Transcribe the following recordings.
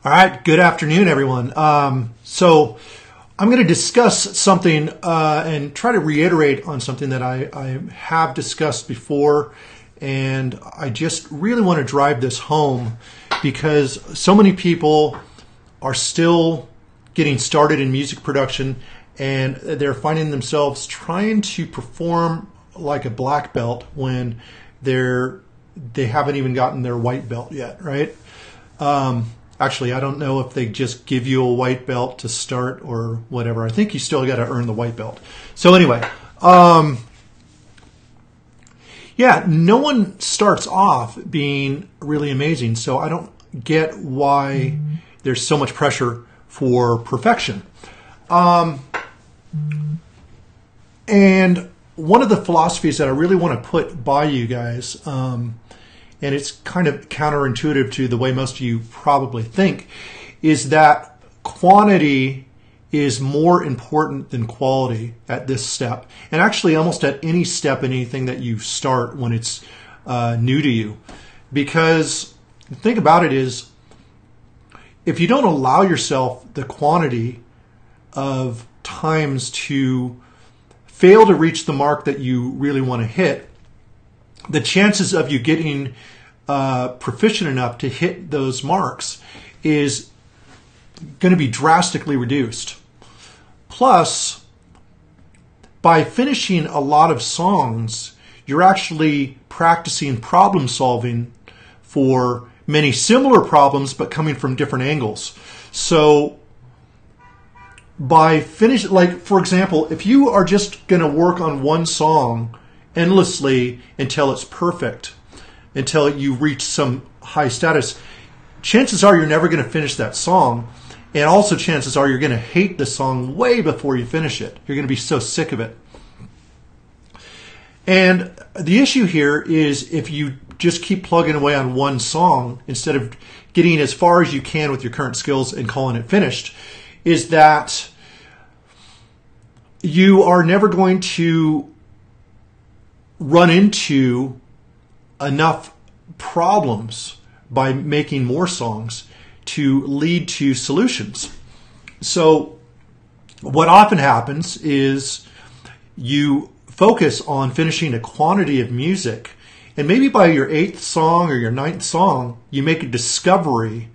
All right, good afternoon, everyone. So I'm going to discuss something and try to reiterate on something that I have discussed before, and I just really want to drive this home because so many people are still getting started in music production, and they're finding themselves trying to perform like a black belt when they haven't even gotten their white belt yet, right? Actually, I don't know if they just give you a white belt to start or whatever. I think you still got to earn the white belt. So anyway, no one starts off being really amazing. So I don't get why there's so much pressure for perfection. And one of the philosophies that I really want to put by you guys, and it's kind of counterintuitive to the way most of you probably think, is that quantity is more important than quality at this step. And actually almost at any step in anything that you start when it's new to you. Because the thing about it is, if you don't allow yourself the quantity of times to fail to reach the mark that you really want to hit, the chances of you getting proficient enough to hit those marks is going to be drastically reduced. Plus, by finishing a lot of songs, you're actually practicing problem solving for many similar problems, but coming from different angles. So, by for example, if you are just going to work on one song endlessly until it's perfect, until you reach some high status, chances are you're never going to finish that song. And also chances are you're going to hate the song way before you finish it. You're going to be so sick of it. And the issue here is if you just keep plugging away on one song instead of getting as far as you can with your current skills and calling it finished, is that you are never going to run into enough problems by making more songs to lead to solutions. So what often happens is you focus on finishing a quantity of music, and maybe by your 8th song or your 9th song, you make a discovery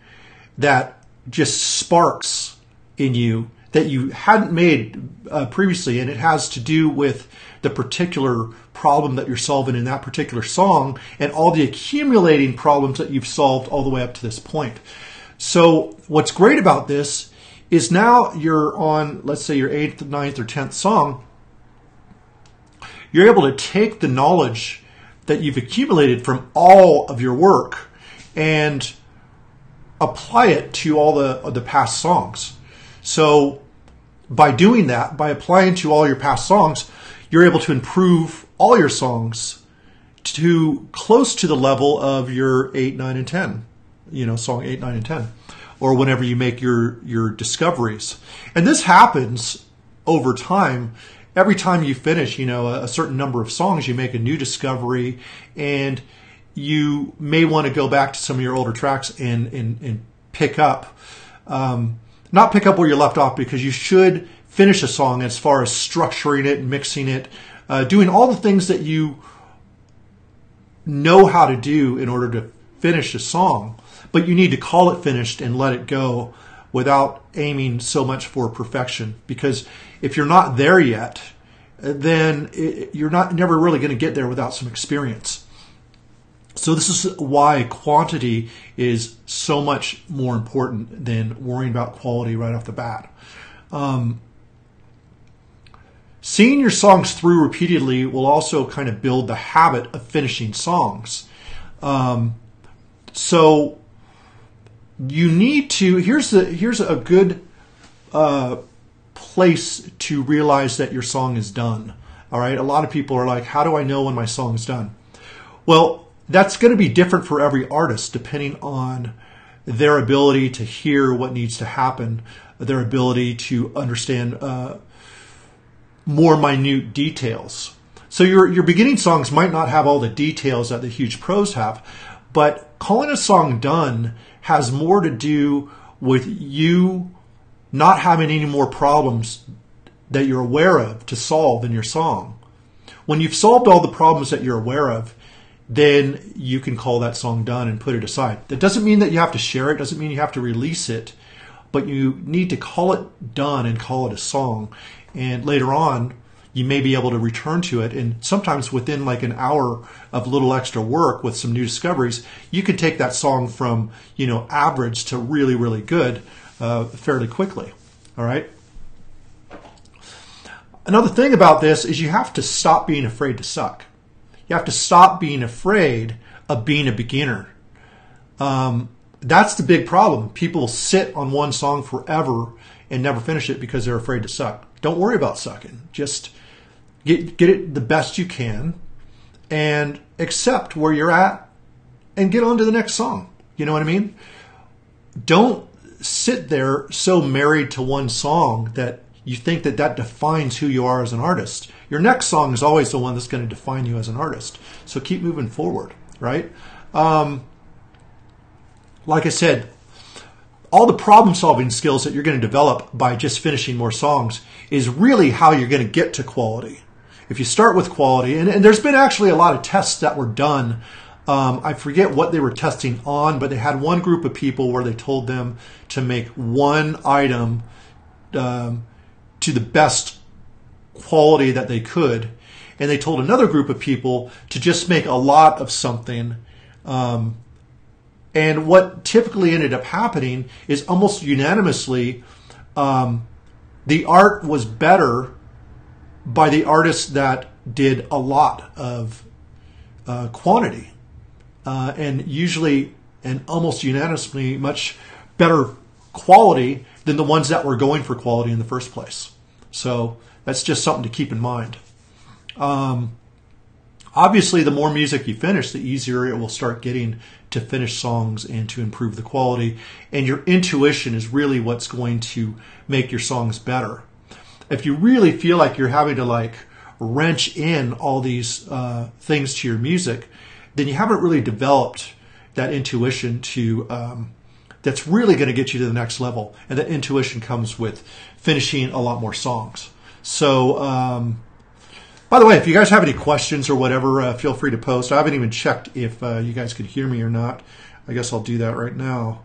that just sparks in you that you hadn't made previously, and it has to do with the particular problem that you're solving in that particular song and all the accumulating problems that you've solved all the way up to this point. So what's great about this is now you're on, let's say, your 8th, 9th, or 10th song. You're able to take the knowledge that you've accumulated from all of your work and apply it to all the past songs. So by doing that, by applying to all your past songs, you're able to improve all your songs to close to the level of your 8, 9, and 10. Song 8, 9, and 10. Or whenever you make your discoveries. And this happens over time. Every time you finish, a certain number of songs, you make a new discovery, and you may want to go back to some of your older tracks and pick up. Not pick up where you left off, because you should finish a song as far as structuring it, mixing it, doing all the things that you know how to do in order to finish a song. But you need to call it finished and let it go without aiming so much for perfection. Because if you're not there yet, then you're never really going to get there without some experience. So this is why quantity is so much more important than worrying about quality right off the bat. Seeing your songs through repeatedly will also kind of build the habit of finishing songs. So you need to, here's a good place to realize that your song is done. All right. A lot of people are like, how do I know when my song is done? Well, that's going to be different for every artist depending on their ability to hear what needs to happen, their ability to understand more minute details. So your beginning songs might not have all the details that the huge pros have, but calling a song done has more to do with you not having any more problems that you're aware of to solve in your song. When you've solved all the problems that you're aware of, then you can call that song done and put it aside. That doesn't mean that you have to share it, doesn't mean you have to release it, but you need to call it done and call it a song. And later on, you may be able to return to it. And sometimes within like an hour of little extra work with some new discoveries, you can take that song from, average to really, really good fairly quickly. All right. Another thing about this is you have to stop being afraid to suck. You have to stop being afraid of being a beginner. That's the big problem. People sit on one song forever and never finish it because they're afraid to suck. Don't worry about sucking. Just get it the best you can and accept where you're at and get on to the next song. You know what I mean? Don't sit there so married to one song that you think that defines who you are as an artist. Your next song is always the one that's going to define you as an artist. So keep moving forward, right? Like I said, all the problem-solving skills that you're going to develop by just finishing more songs is really how you're going to get to quality. If you start with quality, and there's been actually a lot of tests that were done. I forget what they were testing on, but they had one group of people where they told them to make one item to the best quality that they could. And they told another group of people to just make a lot of something. And what typically ended up happening is almost unanimously, the art was better by the artists that did a lot of quantity. And usually, and almost unanimously, much better quality than the ones that were going for quality in the first place. So that's just something to keep in mind. Obviously, the more music you finish, the easier it will start getting to finish songs and to improve the quality. And your intuition is really what's going to make your songs better. If you really feel like you're having to wrench in all these things to your music, then you haven't really developed that intuition that's really going to get you to the next level. And that intuition comes with finishing a lot more songs. So, by the way, if you guys have any questions or whatever, feel free to post. I haven't even checked if you guys could hear me or not. I guess I'll do that right now.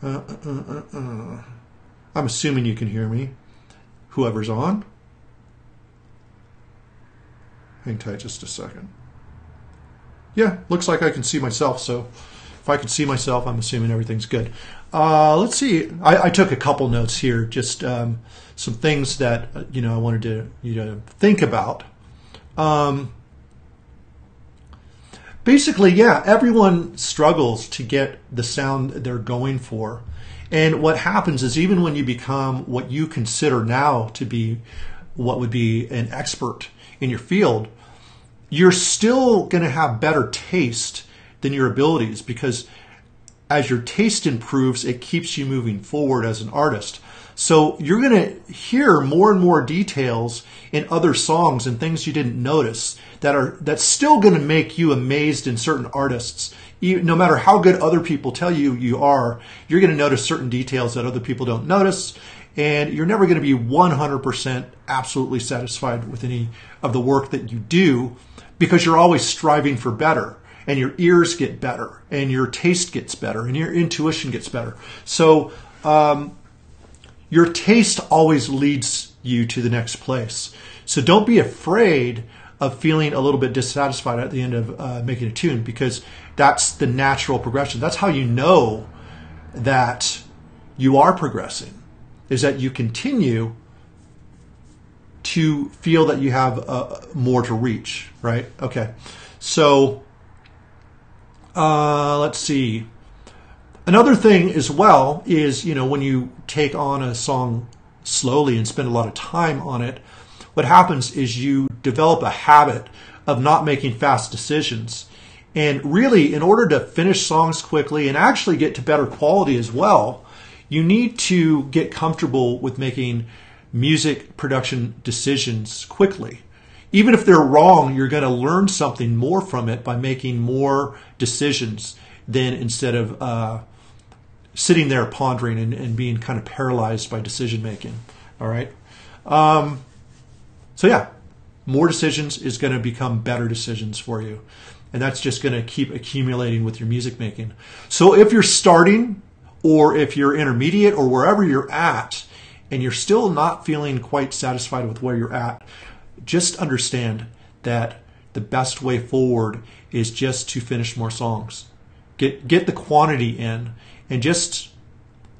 I'm assuming you can hear me. Whoever's on. Hang tight just a second. Yeah, looks like I can see myself. So if I can see myself, I'm assuming everything's good. Let's see. I took a couple notes here, just some things that I wanted you to think about. Basically, yeah, everyone struggles to get the sound they're going for. And what happens is even when you become what you consider now to be what would be an expert in your field, you're still going to have better taste than your abilities, because as your taste improves, it keeps you moving forward as an artist. So you're going to hear more and more details in other songs and things you didn't notice that's still going to make you amazed in certain artists. No matter how good other people tell you are, you're going to notice certain details that other people don't notice, and you're never going to be 100% absolutely satisfied with any of the work that you do, because you're always striving for better, and your ears get better, and your taste gets better, and your intuition gets better. So your taste always leads you to the next place. So don't be afraid of feeling a little bit dissatisfied at the end of making a tune, because that's the natural progression. That's how you know that you are progressing, is that you continue to feel that you have more to reach, right? Okay. So let's see. Another thing as well is, when you take on a song slowly and spend a lot of time on it, what happens is you develop a habit of not making fast decisions. And really, in order to finish songs quickly and actually get to better quality as well, you need to get comfortable with making music production decisions quickly. Even if they're wrong, you're going to learn something more from it by making more decisions than instead of sitting there pondering and being kind of paralyzed by decision making. All right. So yeah, more decisions is going to become better decisions for you. And that's just going to keep accumulating with your music making. So if you're starting, or if you're intermediate, or wherever you're at, and you're still not feeling quite satisfied with where you're at, just understand that the best way forward is just to finish more songs. Get the quantity in, and just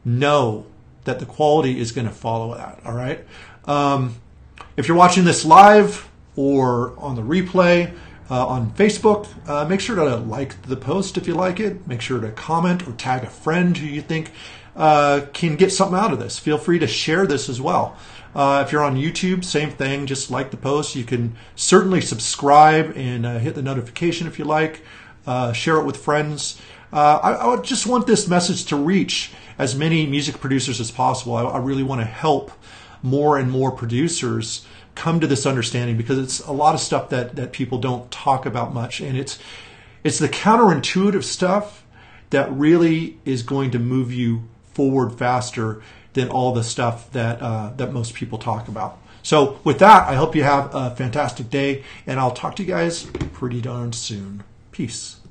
know that the quality is going to follow that. All right. If you're watching this live or on the replay on Facebook, make sure to like the post if you like it. Make sure to comment or tag a friend who you think can get something out of this. Feel free to share this as well. If you're on YouTube, same thing. Just like the post. You can certainly subscribe and hit the notification if you like. Share it with friends. I just want this message to reach as many music producers as possible. I really want to help more and more producers come to this understanding, because it's a lot of stuff that people don't talk about much, and it's the counterintuitive stuff that really is going to move you forward faster than all the stuff that most people talk about. So with that, I hope you have a fantastic day, and I'll talk to you guys pretty darn soon. Peace.